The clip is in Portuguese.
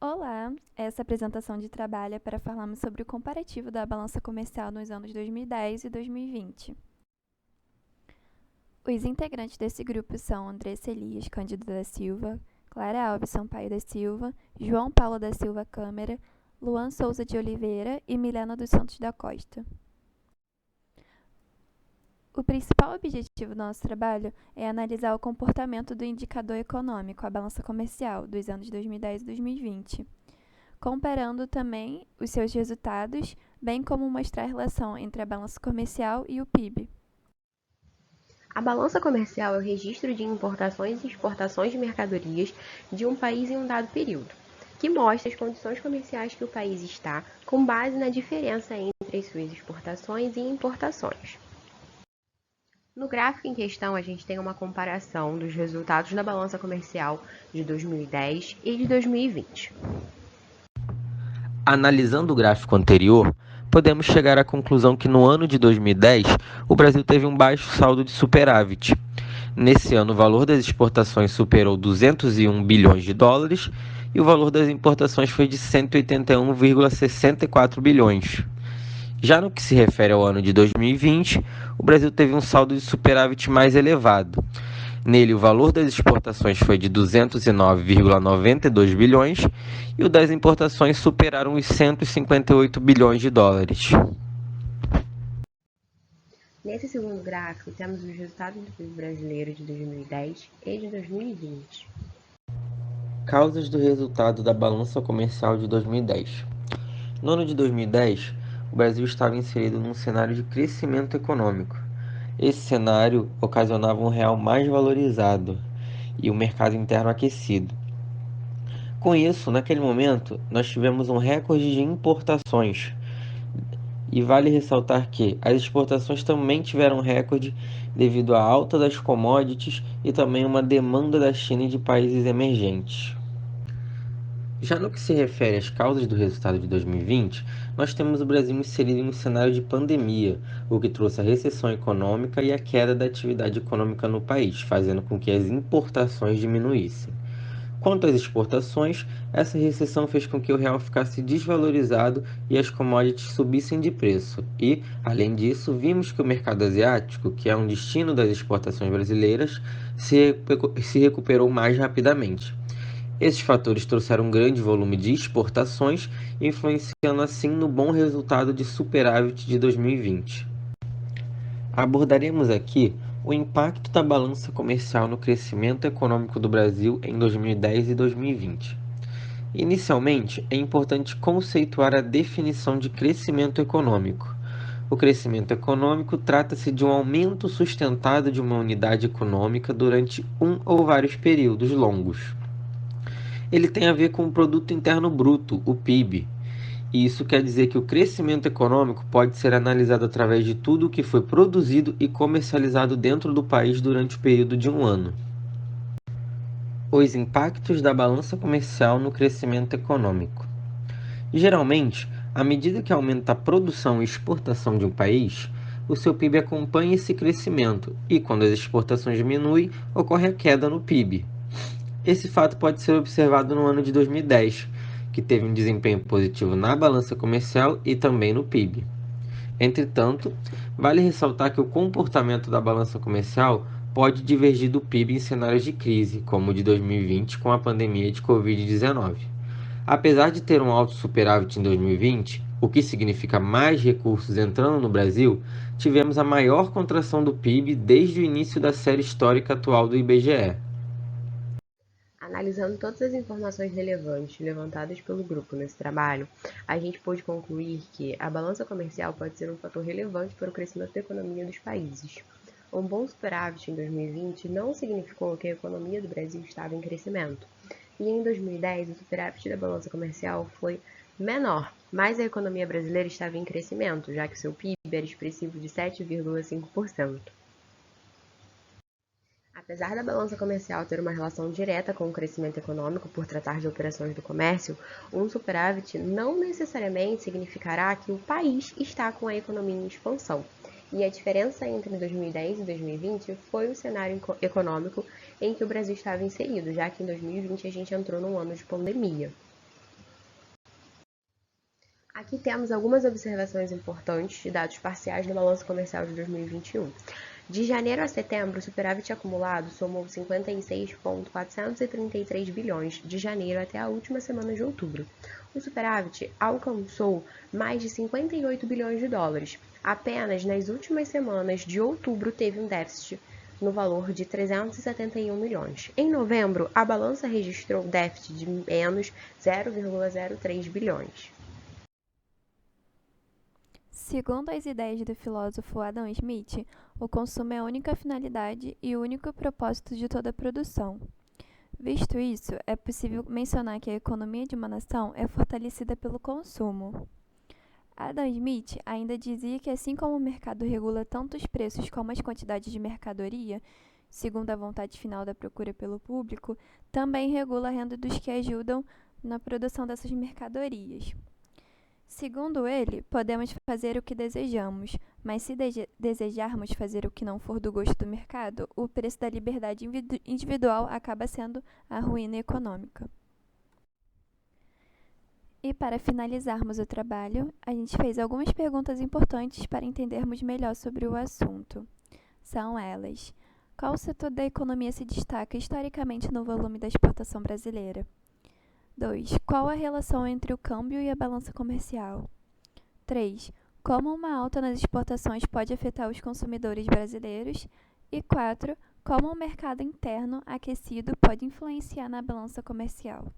Olá, essa apresentação de trabalho é para falarmos sobre o comparativo da balança comercial nos anos 2010 e 2020. Os integrantes desse grupo são Andressa Elias Cândido da Silva, Clara Alves Sampaio da Silva, João Paulo da Silva Câmara, Luan Souza de Oliveira e Milena dos Santos da Costa. O principal objetivo do nosso trabalho é analisar o comportamento do indicador econômico, a balança comercial, dos anos 2010 e 2020. Comparando também os seus resultados, bem como mostrar a relação entre a balança comercial e o PIB. A balança comercial é o registro de importações e exportações de mercadorias de um país em um dado período, que mostra as condições comerciais que o país está, com base na diferença entre as suas exportações e importações. No gráfico em questão, a gente tem uma comparação dos resultados da balança comercial de 2010 e de 2020. Analisando o gráfico anterior, podemos chegar à conclusão que no ano de 2010 o Brasil teve um baixo saldo de superávit. Nesse ano, o valor das exportações superou 201 bilhões de dólares e o valor das importações foi de 181,64 bilhões. Já no que se refere ao ano de 2020, o Brasil teve um saldo de superávit mais elevado. Nele, o valor das exportações foi de 209,92 bilhões e o das importações superaram os 158 bilhões de dólares. Nesse segundo gráfico, temos os resultados do PIB brasileiro de 2010 e de 2020. Causas do resultado da balança comercial de 2010. No ano de 2010, o Brasil estava inserido num cenário de crescimento econômico. Esse cenário ocasionava um real mais valorizado e o mercado interno aquecido. Com isso, naquele momento, nós tivemos um recorde de importações. E vale ressaltar que as exportações também tiveram recorde devido à alta das commodities e também uma demanda da China e de países emergentes. Já no que se refere às causas do resultado de 2020, nós temos o Brasil inserido em um cenário de pandemia, o que trouxe a recessão econômica e a queda da atividade econômica no país, fazendo com que as importações diminuíssem. Quanto às exportações, essa recessão fez com que o real ficasse desvalorizado e as commodities subissem de preço. E, além disso, vimos que o mercado asiático, que é um destino das exportações brasileiras, se recuperou mais rapidamente. Esses fatores trouxeram um grande volume de exportações, influenciando assim no bom resultado de superávit de 2020. Abordaremos aqui o impacto da balança comercial no crescimento econômico do Brasil em 2010 e 2020. Inicialmente, é importante conceituar a definição de crescimento econômico. O crescimento econômico trata-se de um aumento sustentado de uma unidade econômica durante um ou vários períodos longos. Ele tem a ver com o Produto Interno Bruto, o PIB. E isso quer dizer que o crescimento econômico pode ser analisado através de tudo o que foi produzido e comercializado dentro do país durante o período de um ano. Os impactos da balança comercial no crescimento econômico. Geralmente, à medida que aumenta a produção e exportação de um país, o seu PIB acompanha esse crescimento e, quando as exportações diminuem, ocorre a queda no PIB. Esse fato pode ser observado no ano de 2010, que teve um desempenho positivo na balança comercial e também no PIB. Entretanto, vale ressaltar que o comportamento da balança comercial pode divergir do PIB em cenários de crise, como o de 2020 com a pandemia de Covid-19. Apesar de ter um alto superávit em 2020, o que significa mais recursos entrando no Brasil, tivemos a maior contração do PIB desde o início da série histórica atual do IBGE. Analisando todas as informações relevantes levantadas pelo grupo nesse trabalho, a gente pôde concluir que a balança comercial pode ser um fator relevante para o crescimento da economia dos países. Um bom superávit em 2020 não significou que a economia do Brasil estava em crescimento. E em 2010, o superávit da balança comercial foi menor, mas a economia brasileira estava em crescimento, já que seu PIB era expressivo de 7,5%. Apesar da balança comercial ter uma relação direta com o crescimento econômico por tratar de operações do comércio, um superávit não necessariamente significará que o país está com a economia em expansão. E a diferença entre 2010 e 2020 foi o cenário econômico em que o Brasil estava inserido, já que em 2020 a gente entrou num ano de pandemia. E temos algumas observações importantes de dados parciais da balança comercial de 2021. De janeiro a setembro, o superávit acumulado somou 56,433 bilhões, de janeiro até a última semana de outubro. O superávit alcançou mais de 58 bilhões de dólares. Apenas nas últimas semanas de outubro teve um déficit no valor de 371 milhões. Em novembro, a balança registrou déficit de menos 0,03 bilhões. Segundo as ideias do filósofo Adam Smith, o consumo é a única finalidade e o único propósito de toda a produção. Visto isso, é possível mencionar que a economia de uma nação é fortalecida pelo consumo. Adam Smith ainda dizia que, assim como o mercado regula tanto os preços como as quantidades de mercadoria, segundo a vontade final da procura pelo público, também regula a renda dos que ajudam na produção dessas mercadorias. Segundo ele, podemos fazer o que desejamos, mas se desejarmos fazer o que não for do gosto do mercado, o preço da liberdade individual acaba sendo a ruína econômica. E para finalizarmos o trabalho, a gente fez algumas perguntas importantes para entendermos melhor sobre o assunto. São elas: qual setor da economia se destaca historicamente no volume da exportação brasileira? 2. Qual a relação entre o câmbio e a balança comercial? 3. Como uma alta nas exportações pode afetar os consumidores brasileiros? E 4. Como o mercado interno aquecido pode influenciar na balança comercial?